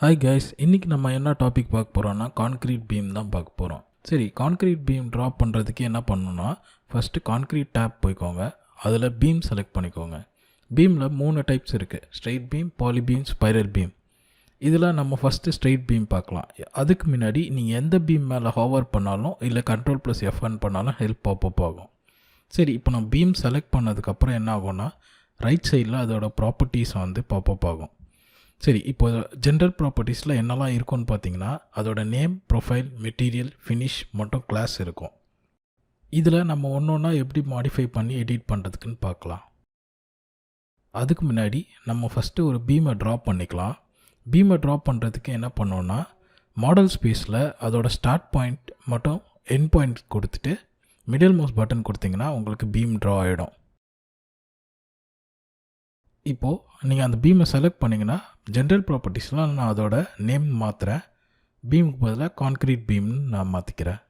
Hi guys, இன்றைக்கி நம்ம என்ன டாபிக் பார்க்க போகிறோம்னா கான்க்ரீட் பீம் தான் பார்க்க போகிறோம். சரி, கான்க்ரீட் பீம் ட்ரா பண்ணுறதுக்கு என்ன பண்ணணும்னா, ஃபஸ்ட்டு கான்க்ரீட் டேப் போய்க்கோங்க. அதில் பீம் செலக்ட் பண்ணிக்கோங்க. பீமில் 3 டைப்ஸ் இருக்குது: straight beam, poly beam, spiral beam. இதில் நம்ம ஃபஸ்ட்டு ஸ்ட்ரெயிட் பீம் பார்க்கலாம். அதுக்கு முன்னாடி நீங்கள் எந்த பீம் மேலே ஹோவர் பண்ணாலும் இல்லை Ctrl+F1 பண்ணாலும் ஹெல்ப் பாப்பப் ஆகும். சரி, இப்போ நம்ம பீம் செலக்ட் பண்ணதுக்கப்புறம் என்ன ஆகும்னா, ரைட் சைடில் அதோட ப்ராப்பர்ட்டிஸ் பாப்பப் ஆகும். சரி, இப்போ ஜென்ரல் ப்ராப்பர்ட்டிஸில் என்னெல்லாம் இருக்குன்னு பார்த்தீங்கன்னா, அதோட நேம், ப்ரொஃபைல், மெட்டீரியல், ஃபினிஷ் மற்றும் கிளாஸ் இருக்கும். இதில் நம்ம ஒன்றா எப்படி மாடிஃபை பண்ணி எடிட் பண்ணுறதுக்குன்னு பார்க்கலாம். அதுக்கு முன்னாடி நம்ம ஃபஸ்ட்டு ஒரு பீமை ட்ரா பண்ணிக்கலாம். பீமை ட்ரா பண்ணுறதுக்கு என்ன பண்ணோன்னா, மாடல் ஸ்பேஸில் அதோட ஸ்டார்ட் பாயிண்ட் மற்றும் எண்ட் பாயிண்ட் கொடுத்துட்டு மிடில் மவுஸ் பட்டன் கொடுத்தீங்கன்னா உங்களுக்கு பீம் ட்ரா ஆகிடும். இப்போது நீங்கள் அந்த பீமை செலக்ட் பண்ணிங்கன்னா, ஜென்ரல் ப்ராப்பர்ட்டிஸ்லாம் நான் அதோட நேம் மாற்றுறேன். பீமுக்கு பதிலாக கான்க்ரீட் பீம்னு நான் மாற்றிக்கிறேன்.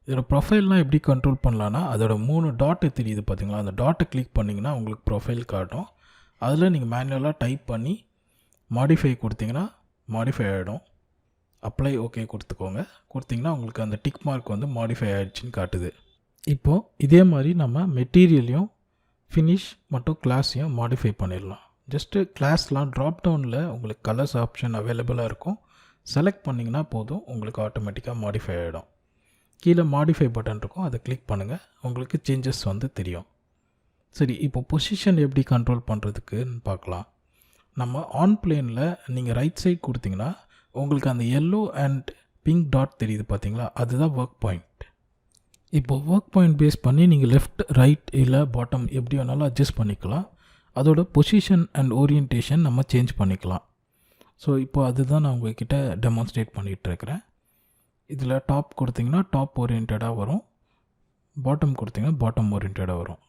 இதோட ப்ரொஃபைல்லாம் எப்படி கண்ட்ரோல் பண்ணலான்னா, அதோட 3 டாட்டு தெரியுது பார்த்தீங்களா, அந்த டாட்டை கிளிக் பண்ணிங்கன்னா உங்களுக்கு ப்ரொஃபைல் காட்டும். அதில் நீங்கள் மேனுவலாக டைப் பண்ணி மாடிஃபை கொடுத்தீங்கன்னா மாடிஃபை ஆகிடும். அப்ளை ஓகே கொடுத்தீங்கன்னா உங்களுக்கு அந்த டிக் மார்க் மாடிஃபை ஆகிடுச்சின்னு காட்டுது. இப்போது இதே மாதிரி நம்ம மெட்டீரியலையும் ஃபினிஷ் மற்றும் கிளாஸையும் மாடிஃபை பண்ணிடலாம். ஜஸ்ட்டு கிளாஸ்லாம் ட்ராப் டவுனில் உங்களுக்கு கலர்ஸ் ஆப்ஷன் அவைலபிளாக இருக்கும். செலக்ட் பண்ணிங்கன்னா போதும், உங்களுக்கு ஆட்டோமேட்டிக்காக மாடிஃபை ஆகிடும். கீழே மாடிஃபை பட்டன் இருக்கும், அதை கிளிக் பண்ணுங்கள், உங்களுக்கு சேஞ்சஸ் தெரியும். சரி, இப்போ பொசிஷன் எப்படி கண்ட்ரோல் பண்ணுறதுக்குன்னு பார்க்கலாம். நம்ம ஆன் பிளேனில் நீங்கள் ரைட் சைட் கொடுத்தீங்கன்னா உங்களுக்கு அந்த எல்லோ அண்ட் பிங்க் டாட் தெரியுது பார்த்தீங்களா, அதுதான் ஒர்க் பாயிண்ட். இப்போது ஒர்க் பாயிண்ட் பேஸ் பண்ணி நீங்கள் லெஃப்ட், ரைட் இல்லை பாட்டம் எப்படி வேணாலும் அட்ஜஸ்ட் பண்ணிக்கலாம். அதோட பொசிஷன் அண்ட் ஓரியன்டேஷன் நம்ம சேஞ்ச் பண்ணிக்கலாம். ஸோ இப்போ அதுதான் நான் உங்கள்கிட்ட டெமான்ஸ்ட்ரேட் பண்ணிகிட்ருக்கிறேன். இதில் டாப் கொடுத்திங்கன்னா டாப் ஓரியன்டாக வரும், பாட்டம் கொடுத்திங்கன்னா பாட்டம் ஓரியன்டாக வரும்.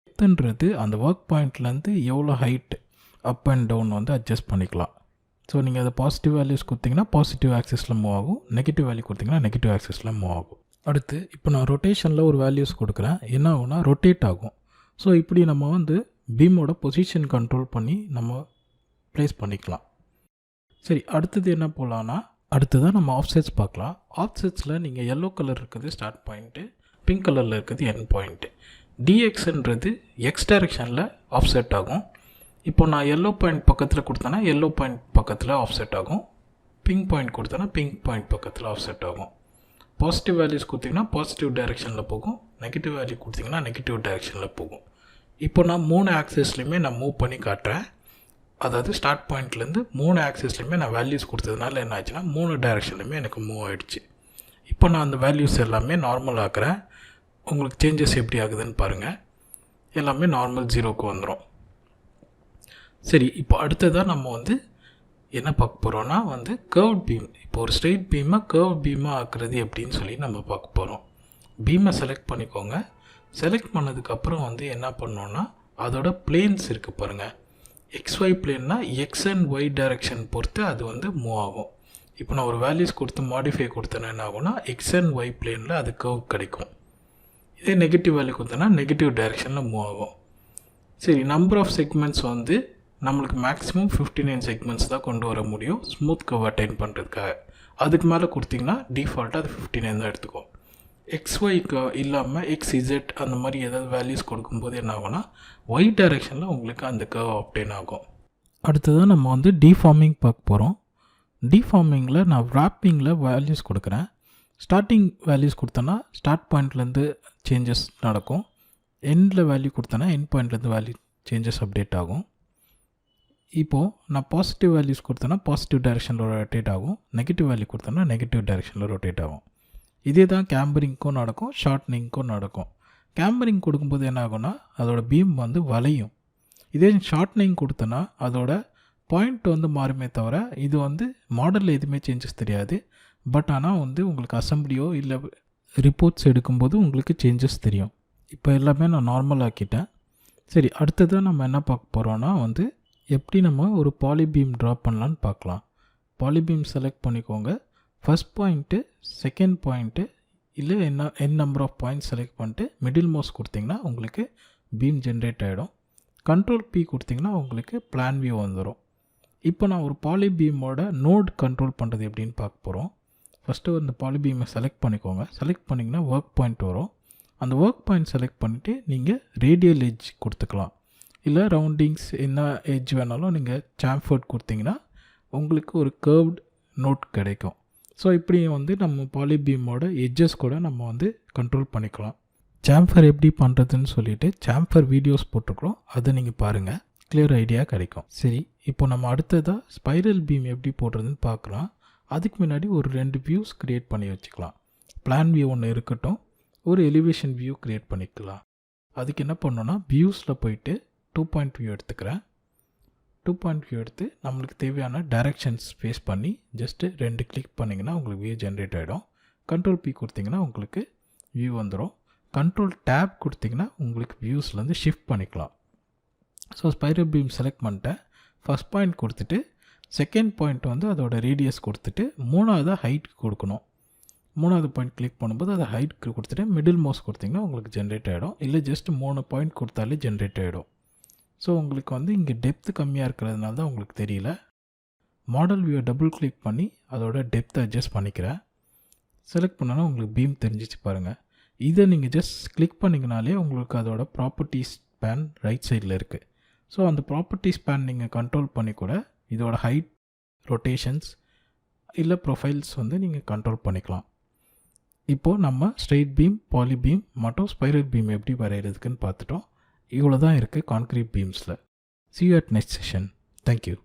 டெப்த்ன்றது அந்த ஒர்க் பாயிண்ட்லேருந்து எவ்வளோ height up and down adjust பண்ணிக்கலாம். ஸோ நீங்கள் அதை பாசிட்டிவ் வேல்யூஸ் கொடுத்தீங்கன்னா பாசிட்டிவ் ஆக்சிஸில் மூவ் ஆகும், நெகட்டிவ் வேல்யூ கொடுத்தீங்கன்னா நெகட்டிவ் ஆக்சிஸில் மூவ் ஆகும். அடுத்து இப்போ நான் ரொட்டேஷனில் ஒரு வேல்யூஸ் கொடுக்குறேன், என்ன ஆகும்னா ரொட்டேட் ஆகும். ஸோ இப்படி நம்ம பீமோட பொசிஷன் கண்ட்ரோல் பண்ணி நம்ம ப்ளேஸ் பண்ணிக்கலாம். சரி, அடுத்தது என்ன போகலான்னா, அடுத்ததான் நம்ம ஆஃப்செட்ஸ் பார்க்கலாம். ஆஃப்செட்ஸில் நீங்கள் எல்லோ கலர் இருக்கிறது ஸ்டார்ட் பாயிண்ட்டு, பிங்க் கலரில் இருக்கிறது எண்ட் பாயிண்ட்டு. டிஎக்ஸ்ன்றது எக்ஸ் டைரெக்ஷனில் ஆஃப்செட் ஆகும். இப்போ நான் எல்லோ பாயிண்ட் பக்கத்தில் கொடுத்தேன்னா எல்லோ பாயிண்ட் பக்கத்தில் ஆஃப்செட் ஆகும், பிங்க் பாயிண்ட் கொடுத்தேன்னா பிங்க் பாயிண்ட் பக்கத்தில் ஆஃப்செட் ஆகும். பாசிட்டிவ் வேல்யூஸ் கொடுத்திங்கன்னா பாசிட்டிவ் டைரெக்ஷனில் போகும், நெகட்டிவ் வேல்யூ கொடுத்திங்கன்னா நெகட்டிவ் டைரெக்ஷனில் போகும். இப்போ நான் 3 ஆக்சிஸ்லையுமே நான் மூவ் பண்ணி காட்டுறேன். அதாவது ஸ்டார்ட் பாயிண்ட்லேருந்து 3 ஆக்சிஸ்லையுமே நான் வேல்யூஸ் கொடுத்ததுனால என்ன ஆச்சுன்னா 3 டைரெக்ஷன்லையுமே எனக்கு மூவ் ஆகிடுச்சு. இப்போ நான் அந்த வேல்யூஸ் எல்லாமே நார்மல் ஆக்குறேன். உங்களுக்கு சேஞ்சஸ் எப்படி ஆகுதுன்னு பாருங்கள். எல்லாமே நார்மல் 0க்கு வந்துடும். சரி, இப்போ அடுத்ததாக நம்ம என்ன பார்க்க போகிறோன்னா கர்வ் பீம். இப்போ ஒரு ஸ்ட்ரெயிட் பீமை கர்வ் பீமாக ஆக்குறது எப்படின்னு சொல்லி நம்ம பார்க்க போகிறோம். பீமை செலக்ட் பண்ணிக்கோங்க. செலக்ட் பண்ணதுக்கப்புறம் என்ன பண்ணோன்னா, அதோட பிளேன்ஸ் இருக்குது பாருங்கள். XY பிளேன்னா எக்ஸ் அண்ட் ஒய் டைரெக்ஷன் பொறுத்து அது மூவ் ஆகும். இப்போ நான் ஒரு வேல்யூஸ் கொடுத்து மாடிஃபை கொடுத்தேன்னா என்ன ஆகும்னா, எக்ஸ் அண்ட் ஒய் பிளேனில் அது கர்வ் கிடைக்கும். இதே நெகட்டிவ் வேல்யூ கொடுத்தோன்னா நெகட்டிவ் டைரெக்ஷனில் மூவ் ஆகும். சரி, நம்பர் ஆஃப் செக்மெண்ட்ஸ் நம்மளுக்கு மேக்ஸிமம் 59 செக்மெண்ட்ஸ் தான் கொண்டு வர முடியும் ஸ்மூத் கர்வ் அட்டைன் பண்ணுறதுக்காக. அதுக்கு மேலே கொடுத்திங்கன்னா டிஃபால்ட்டாக அது 59 தான் எடுத்துக்கும். XYக்கு இல்லாமல் XZ அந்த மாதிரி ஏதாவது வேல்யூஸ் கொடுக்கும்போது என்ன ஆகும்னா, ஒய் டைரெக்ஷனில் உங்களுக்கு அந்த கர்வ் அப்டைன் ஆகும். அடுத்ததாக நம்ம டிஃபார்மிங் பார்க்க போகிறோம். டிஃபார்மிங்கில் நான் ராப்பிங்கில் வேல்யூஸ் கொடுக்குறேன். ஸ்டார்டிங் வேல்யூஸ் கொடுத்தேன்னா ஸ்டார்ட் பாயிண்ட்லேருந்து சேஞ்சஸ் நடக்கும், எண்டில் வேல்யூ கொடுத்தேன்னா எண்ட் பாயிண்ட்லேருந்து வேல்யூ சேஞ்சஸ் அப்டேட் ஆகும். இப்போது நான் பாசிட்டிவ் வேல்யூஸ் கொடுத்தேன்னா பாசிட்டிவ் டைரெக்ஷனில் ரொட்டேட் ஆகும், நெகட்டிவ் வேல்யூ கொடுத்தேன்னா நெகட்டிவ் டைரெக்ஷனில் ரொட்டேட் ஆகும். இதே தான் கேம்பரிங்க்கும் நடக்கும், ஷார்ட்னிங்க்கும் நடக்கும். கேம்பரிங் கொடுக்கும்போது என்ன ஆகும்னா அதோட பீம் வளையும். இதே ஷார்ட்னிங் கொடுத்தேன்னா அதோட பாயிண்ட் மாறுமே தவிர இது மாடலில் எதுவுமே சேஞ்சஸ் தெரியாது. பட் ஆனால் உங்களுக்கு அசம்பிளியோ இல்லை ரிப்போர்ட்ஸ் எடுக்கும்போது உங்களுக்கு சேஞ்சஸ் தெரியும். இப்போ எல்லாமே நான் நார்மல் ஆக்கிட்டேன். சரி, அடுத்ததாக நம்ம என்ன பார்க்க போகிறோன்னா எப்படி நம்ம ஒரு பாலிபீம் ட்ரா பண்ணலான்னு பார்க்கலாம். பாலிபீம் செலக்ட் பண்ணிக்கோங்க. ஃபஸ்ட் பாயிண்ட்டு, செகண்ட் பாயிண்ட்டு இல்லை என் நம்பர் ஆஃப் பாயிண்ட்ஸ் செலக்ட் பண்ணிட்டு மிடில் மவுஸ் கொடுத்திங்கன்னா உங்களுக்கு பீம் ஜென்ரேட் ஆகிடும். கண்ட்ரோல் P கொடுத்திங்கன்னா உங்களுக்கு பிளான் வியூ வந்துடும். இப்போ நான் ஒரு பாலிபீமோட நோட் கண்ட்ரோல் பண்ணுறது எப்படின்னு பார்க்க போகிறோம். ஃபஸ்ட்டு அந்த பாலிபீமை செலக்ட் பண்ணிக்கோங்க. செலக்ட் பண்ணிங்கன்னா ஒர்க் பாயிண்ட் வரும். அந்த ஒர்க் பாயிண்ட் செலக்ட் பண்ணிவிட்டு நீங்கள் ரேடியல் எட்ஜ் கொடுத்துக்கலாம். இல்லை ரவுண்டிங்ஸ் என்ன எட்ஜ் வேணாலும் நீங்கள் சாம்ஃபர்ட் கொடுத்தீங்கன்னா உங்களுக்கு ஒரு கர்வ்ட் நோட் கிடைக்கும். ஸோ இப்படி வந்து நம்ம பாலிபீமோட எட்ஜஸ் கூட நம்ம வந்து கண்ட்ரோல் பண்ணிக்கலாம். சாம்ஃபர் எப்படி பண்ணுறதுன்னு சொல்லிவிட்டு சாம்ஃபர் வீடியோஸ் போட்டிருக்கிறோம், அதை நீங்கள் பாருங்கள், கிளியர் ஐடியா கிடைக்கும். சரி, இப்போ நம்ம அடுத்ததாக ஸ்பைரல் பீம் எப்படி போடுறதுன்னு பார்க்கலாம். அதுக்கு முன்னாடி ஒரு 2 வியூஸ் க்ரியேட் பண்ணி வச்சுக்கலாம். பிளான் வியூ ஒன்று இருக்கட்டும், ஒரு எலிவேஷன் வியூ க்ரியேட் பண்ணிக்கலாம். அதுக்கு என்ன பண்ணோன்னா வியூஸில் போயிட்டு 2 பாயிண்ட் வியூ எடுத்துக்கிறேன். 2 பாயிண்ட் வியூ எடுத்து நம்மளுக்கு தேவையான டைரெக்ஷன்ஸ் ஃபேஸ் பண்ணி ஜஸ்ட்டு 2 கிளிக் பண்ணிங்கன்னா உங்களுக்கு வியூ ஜென்ரேட் ஆகிடும். கண்ட்ரோல் P கொடுத்திங்கன்னா உங்களுக்கு வியூ வந்துடும். கண்ட்ரோல் டேப் கொடுத்திங்கன்னா உங்களுக்கு வியூஸ்லேருந்து ஷிஃப்ட் பண்ணிக்கலாம். ஸோ ஸ்பைரல் பீம் செலக்ட் பண்ணிட்டேன். ஃபஸ்ட் பாயிண்ட் கொடுத்துட்டு செகண்ட் பாயிண்ட் வந்து அதோட ரேடியஸ் கொடுத்துட்டு 3வது ஹைட் கொடுக்கணும். 3வது பாயிண்ட் கிளிக் பண்ணும்போது அதை ஹைட் கொடுத்துட்டு மிடில் மவுஸ் கொடுத்திங்கன்னா உங்களுக்கு ஜென்ரேட் ஆகிடும். இல்லை ஜஸ்ட் 3 பாயிண்ட் கொடுத்தாலே ஜென்ரேட் ஆகிடும். ஸோ உங்களுக்கு வந்து இங்கே டெப்த்து கம்மியாக இருக்கிறதுனால தான் உங்களுக்கு தெரியல. மாடல் வியூவை டபுள் கிளிக் பண்ணி அதோட டெப்த்தை அட்ஜஸ்ட் பண்ணிக்கிறேன். செலக்ட் பண்ணோன்னா உங்களுக்கு பீம் தெரிஞ்சிச்சு பாருங்கள். இதை நீங்கள் ஜஸ்ட் கிளிக் பண்ணிங்கனாலே உங்களுக்கு அதோட ப்ராப்பர்ட்டிஸ் பேன் ரைட் சைடில் இருக்குது. ஸோ அந்த ப்ராப்பர்ட்டிஸ் பேன் நீங்கள் கண்ட்ரோல் பண்ணி கூட இதோட ஹைட், ரொட்டேஷன்ஸ் இல்லை ப்ரொஃபைல்ஸ் வந்து நீங்கள் கண்ட்ரோல் பண்ணிக்கலாம். இப்போது நம்ம ஸ்ட்ரெயிட் பீம், பாலி பீம் மற்றும் ஸ்பைரல் பீம் எப்படி வரைகிறதுக்குன்னு பார்த்துட்டோம். இவ்வளோ தான் இருக்குது concrete பீம்ஸில். See you at next session. Thank you.